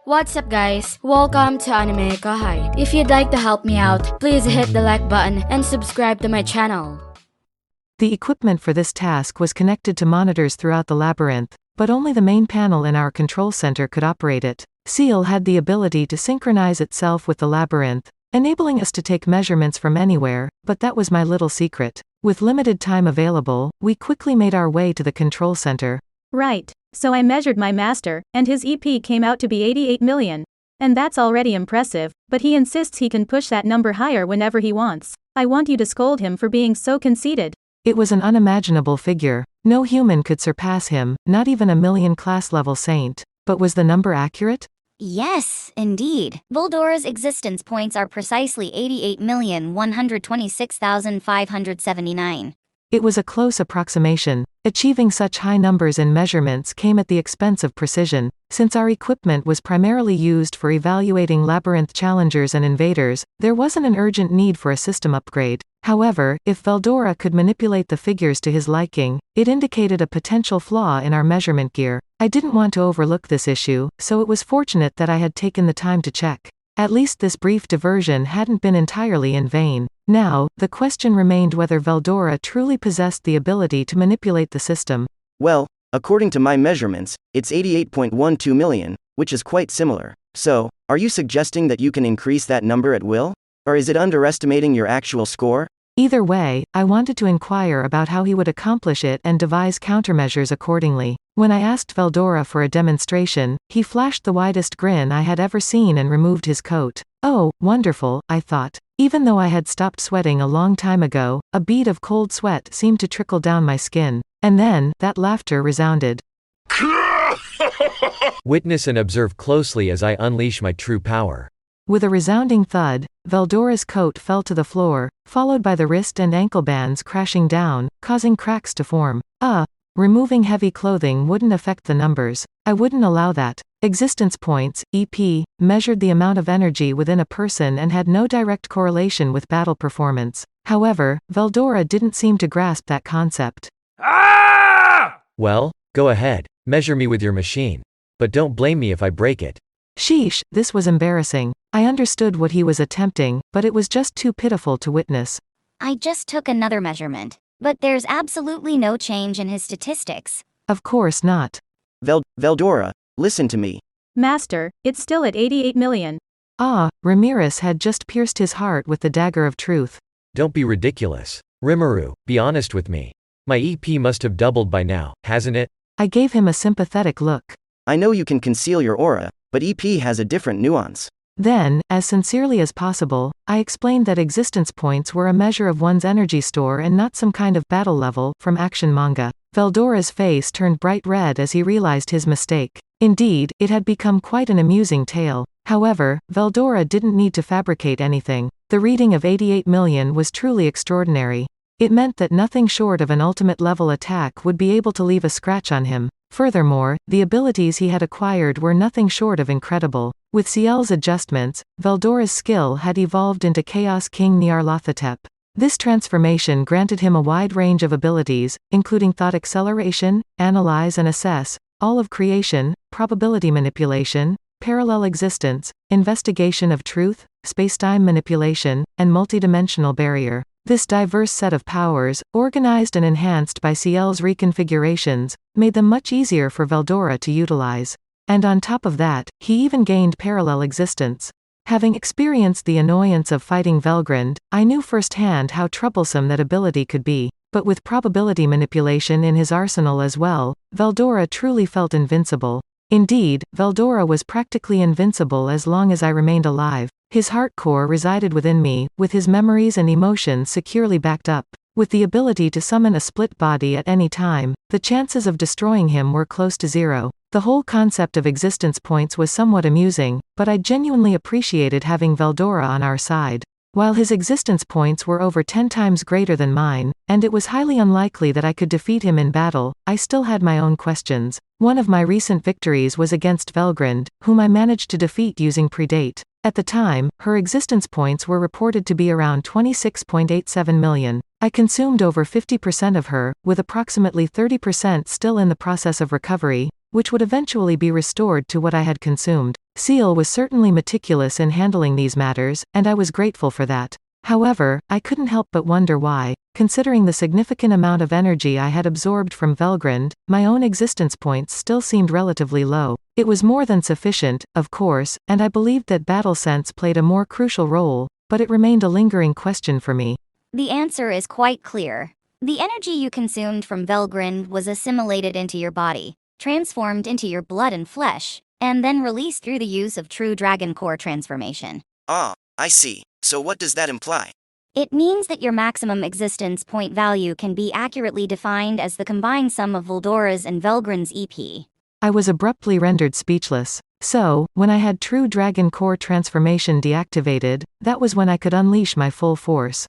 What's up guys? Welcome to AnimeKouhai. If you'd like to help me out, please hit the like button and subscribe to my channel. The equipment for this task was connected to monitors throughout the labyrinth, but only the main panel in our control center could operate it. Seal had the ability to synchronize itself with the labyrinth, enabling us to take measurements from anywhere, but that was my little secret. With limited time available, we quickly made our way to the control center. Right, so I measured my master, and his EP came out to be 88 million. And that's already impressive, but he insists he can push that number higher whenever he wants. I want you to scold him for being so conceited. It was an unimaginable figure. No human could surpass him, not even a million class-level saint. But was the number accurate? Yes, indeed. Veldora's existence points are precisely 88,126,579. It was a close approximation. Achieving such high numbers in measurements came at the expense of precision. Since our equipment was primarily used for evaluating labyrinth challengers and invaders, there wasn't an urgent need for a system upgrade. However, if Veldora could manipulate the figures to his liking, it indicated a potential flaw in our measurement gear. I didn't want to overlook this issue, so it was fortunate that I had taken the time to check. At least this brief diversion hadn't been entirely in vain. Now, the question remained whether Veldora truly possessed the ability to manipulate the system. Well, according to my measurements, it's 88.12 million, which is quite similar. So, are you suggesting that you can increase that number at will? Or is it underestimating your actual score? Either way, I wanted to inquire about how he would accomplish it and devise countermeasures accordingly. When I asked Veldora for a demonstration, he flashed the widest grin I had ever seen and removed his coat. Oh, wonderful, I thought. Even though I had stopped sweating a long time ago, a bead of cold sweat seemed to trickle down my skin. And then, that laughter resounded. Witness and observe closely as I unleash my true power. With a resounding thud, Veldora's coat fell to the floor, followed by the wrist and ankle bands crashing down, causing cracks to form. Removing heavy clothing wouldn't affect the numbers. I wouldn't allow that. Existence points, EP, measured the amount of energy within a person and had no direct correlation with battle performance. However, Veldora didn't seem to grasp that concept. Well, go ahead, measure me with your machine. But don't blame me if I break it. Sheesh, this was embarrassing. I understood what he was attempting, but it was just too pitiful to witness. I just took another measurement, but there's absolutely no change in his statistics. Of course not. Veldora, listen to me. Master, it's still at 88 million. Ramirez had just pierced his heart with the dagger of truth. Don't be ridiculous. Rimuru, be honest with me. My EP must have doubled by now, hasn't it? I gave him a sympathetic look. I know you can conceal your aura, but EP has a different nuance. Then, as sincerely as possible, I explained that existence points were a measure of one's energy store and not some kind of battle level from action manga. Veldora's face turned bright red as he realized his mistake. Indeed, it had become quite an amusing tale. However, Veldora didn't need to fabricate anything. The reading of 88 million was truly extraordinary. It meant that nothing short of an ultimate level attack would be able to leave a scratch on him. Furthermore, the abilities he had acquired were nothing short of incredible. With Ciel's adjustments, Veldora's skill had evolved into Chaos King Nyarlathotep. This transformation granted him a wide range of abilities, including thought acceleration, analyze and assess, all of creation, probability manipulation, parallel existence, investigation of truth, spacetime manipulation, and multidimensional barrier. This diverse set of powers, organized and enhanced by Ciel's reconfigurations, made them much easier for Veldora to utilize. And on top of that, he even gained parallel existence. Having experienced the annoyance of fighting Velgrynd, I knew firsthand how troublesome that ability could be. But with probability manipulation in his arsenal as well, Veldora truly felt invincible. Indeed, Veldora was practically invincible as long as I remained alive. His heart core resided within me, with his memories and emotions securely backed up. With the ability to summon a split body at any time, the chances of destroying him were close to zero. The whole concept of existence points was somewhat amusing, but I genuinely appreciated having Veldora on our side. While his existence points were over 10 times greater than mine, and it was highly unlikely that I could defeat him in battle, I still had my own questions. One of my recent victories was against Velgrynd, whom I managed to defeat using Predate. At the time, her existence points were reported to be around 26.87 million. I consumed over 50% of her, with approximately 30% still in the process of recovery. which would eventually be restored to what I had consumed. Seal was certainly meticulous in handling these matters, and I was grateful for that. However, I couldn't help but wonder why, considering the significant amount of energy I had absorbed from Velgrynd, my own existence points still seemed relatively low. It was more than sufficient, of course, and I believed that battle sense played a more crucial role, but it remained a lingering question for me. The answer is quite clear. The energy you consumed from Velgrynd was assimilated into your body, transformed into your blood and flesh, and then released through the use of true Dragon Core transformation. Ah, I see. So what does that imply? It means that your maximum existence point value can be accurately defined as the combined sum of Veldora's and Velgryn's EP. I was abruptly rendered speechless. So, when I had true Dragon Core transformation deactivated, that was when I could unleash my full force.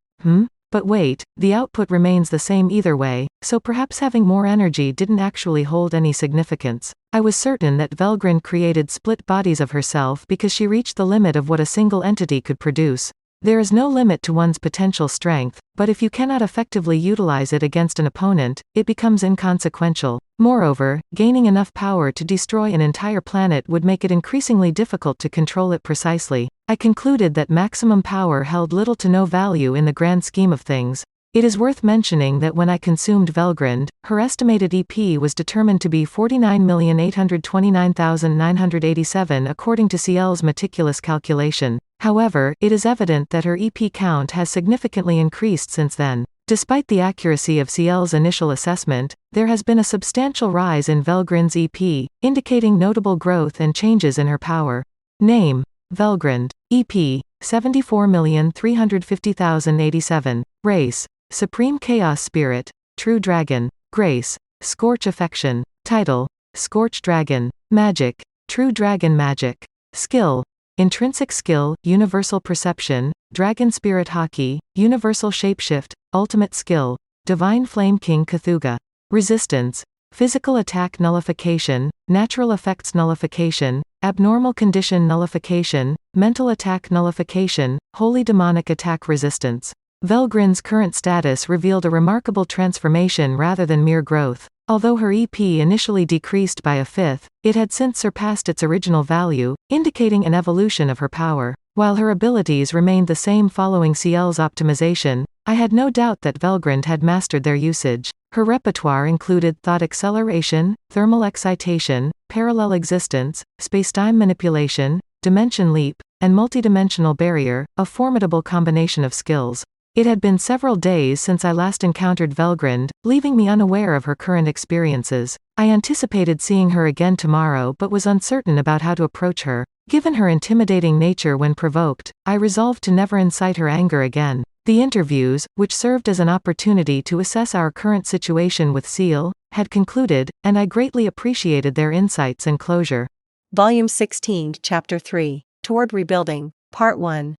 But wait, the output remains the same either way, so perhaps having more energy didn't actually hold any significance. I was certain that Velgrynd created split bodies of herself because she reached the limit of what a single entity could produce. There is no limit to one's potential strength, but if you cannot effectively utilize it against an opponent, it becomes inconsequential. Moreover, gaining enough power to destroy an entire planet would make it increasingly difficult to control it precisely. I concluded that maximum power held little to no value in the grand scheme of things. It is worth mentioning that when I consumed Velgrynd, her estimated EP was determined to be 49,829,987 according to CL's meticulous calculation. However, it is evident that her EP count has significantly increased since then. Despite the accuracy of CL's initial assessment, there has been a substantial rise in Velgryn's EP, indicating notable growth and changes in her power. Name: Velgrynd. EP: 74,350,087. Race: Supreme Chaos Spirit, True Dragon. Grace: Scorch Affection. Title: Scorch Dragon. Magic: True Dragon Magic. Skill: Intrinsic Skill, Universal Perception, Dragon Spirit Haki, Universal Shapeshift, Ultimate Skill, Divine Flame King Cthulhu. Resistance: Physical Attack Nullification, Natural Effects Nullification, Abnormal Condition Nullification, Mental Attack Nullification, Holy Demonic Attack Resistance. Velgryn's current status revealed a remarkable transformation rather than mere growth. Although her EP initially decreased by a fifth, it had since surpassed its original value, indicating an evolution of her power. While her abilities remained the same following CL's optimization, I had no doubt that Velgrynd had mastered their usage. Her repertoire included thought acceleration, thermal excitation, parallel existence, spacetime manipulation, dimension leap, and multidimensional barrier, a formidable combination of skills. It had been several days since I last encountered Velgrynd, leaving me unaware of her current experiences. I anticipated seeing her again tomorrow but was uncertain about how to approach her. Given her intimidating nature when provoked, I resolved to never incite her anger again. The interviews, which served as an opportunity to assess our current situation with Seal, had concluded, and I greatly appreciated their insights and closure. Volume 16, Chapter 3, Toward Rebuilding, Part 1.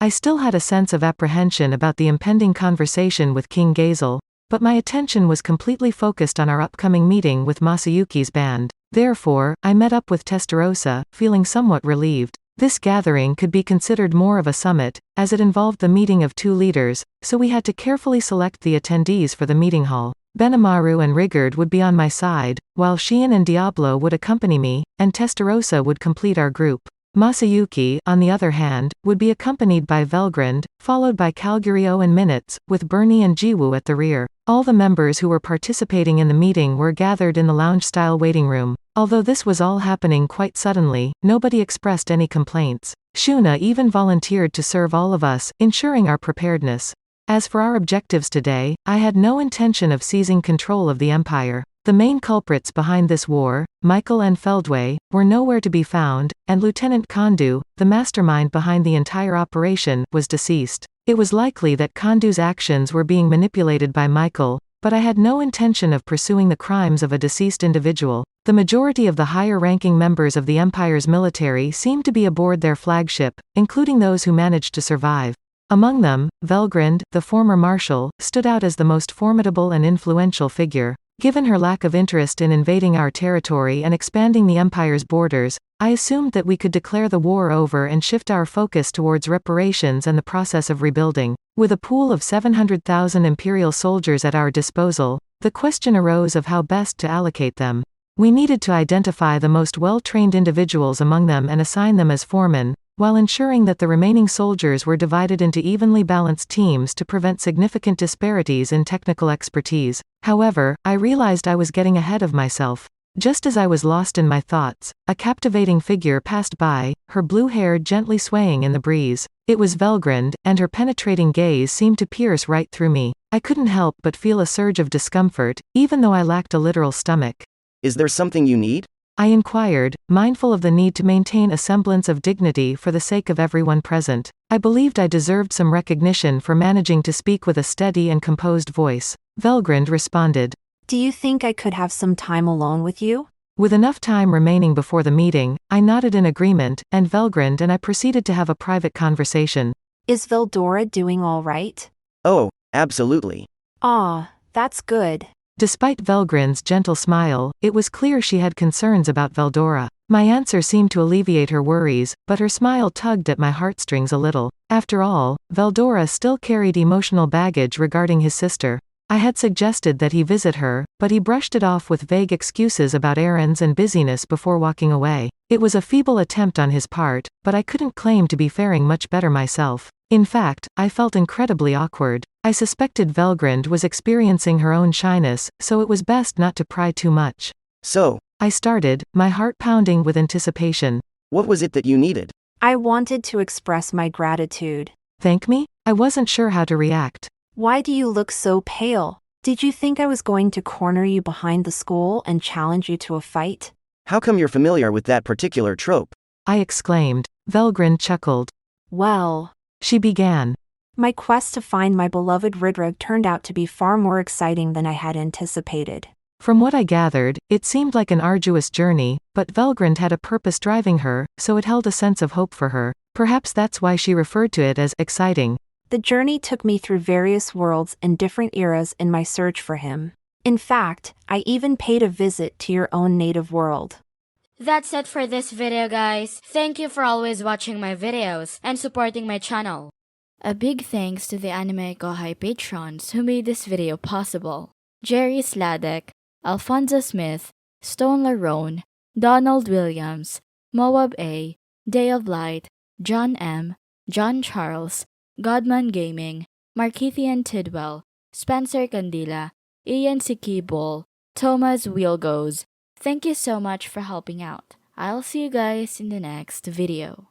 I still had a sense of apprehension about the impending conversation with King Gazel, but my attention was completely focused on our upcoming meeting with Masayuki's band. Therefore, I met up with Testarossa, feeling somewhat relieved. This gathering could be considered more of a summit, as it involved the meeting of two leaders, so we had to carefully select the attendees for the meeting hall. Benimaru and Rigurd would be on my side, while Shion and Diablo would accompany me, and Testarossa would complete our group. Masayuki, on the other hand, would be accompanied by Velgrynd, followed by Calgurio and Minutes, with Bernie and Jiwoo at the rear. All the members who were participating in the meeting were gathered in the lounge-style waiting room. Although this was all happening quite suddenly, nobody expressed any complaints. Shuna even volunteered to serve all of us, ensuring our preparedness. As for our objectives today, I had no intention of seizing control of the Empire. The main culprits behind this war, Michael and Feldway, were nowhere to be found, and Lieutenant Kondu, the mastermind behind the entire operation, was deceased. It was likely that Kondu's actions were being manipulated by Michael, but I had no intention of pursuing the crimes of a deceased individual. The majority of the higher-ranking members of the Empire's military seemed to be aboard their flagship, including those who managed to survive. Among them, Velgrynd, the former marshal, stood out as the most formidable and influential figure. Given her lack of interest in invading our territory and expanding the Empire's borders, I assumed that we could declare the war over and shift our focus towards reparations and the process of rebuilding. With a pool of 700,000 Imperial soldiers at our disposal, the question arose of how best to allocate them. We needed to identify the most well-trained individuals among them and assign them as foremen, while ensuring that the remaining soldiers were divided into evenly balanced teams to prevent significant disparities in technical expertise. However, I realized I was getting ahead of myself. Just as I was lost in my thoughts, a captivating figure passed by, her blue hair gently swaying in the breeze. It was Velgrynd, and her penetrating gaze seemed to pierce right through me. I couldn't help but feel a surge of discomfort, even though I lacked a literal stomach. Is there something you need? I inquired, mindful of the need to maintain a semblance of dignity for the sake of everyone present. I believed I deserved some recognition for managing to speak with a steady and composed voice. Velgrynd responded. Do you think I could have some time alone with you? With enough time remaining before the meeting, I nodded in agreement, and Velgrynd and I proceeded to have a private conversation. Is Veldora doing all right? Oh, absolutely. Ah, that's good. Despite Velgrynd's gentle smile, it was clear she had concerns about Veldora. My answer seemed to alleviate her worries, but her smile tugged at my heartstrings a little. After all, Veldora still carried emotional baggage regarding his sister. I had suggested that he visit her, but he brushed it off with vague excuses about errands and busyness before walking away. It was a feeble attempt on his part, but I couldn't claim to be faring much better myself. In fact, I felt incredibly awkward. I suspected Velgrynd was experiencing her own shyness, so it was best not to pry too much. So, I started, my heart pounding with anticipation. what was it that you needed? I wanted to express my gratitude. Thank me? I wasn't sure how to react. Why do you look so pale? Did you think I was going to corner you behind the school and challenge you to a fight? How come you're familiar with that particular trope? I exclaimed. Velgrynd chuckled. Well, She began. my quest to find my beloved Ridrug turned out to be far more exciting than I had anticipated. From what I gathered, it seemed like an arduous journey, but Velgrynd had a purpose driving her, so it held a sense of hope for her. Perhaps that's why she referred to it as exciting. The journey took me through various worlds and different eras in my search for him. In fact, I even paid a visit to your own native world. That's it for this video, guys. Thank you for always watching my videos and supporting my channel. A big thanks to the AnimeKouhai patrons who made this video possible. Jerry Sladek, Alfonso Smith, Stone Larone, Donald Williams, Moab A, Day of Light, John M, John Charles, Godman Gaming, Markithian Tidwell, Spencer Candila, Ian Sikibol, Thomas Wheelgoes. Thank you so much for helping out. I'll see you guys in the next video.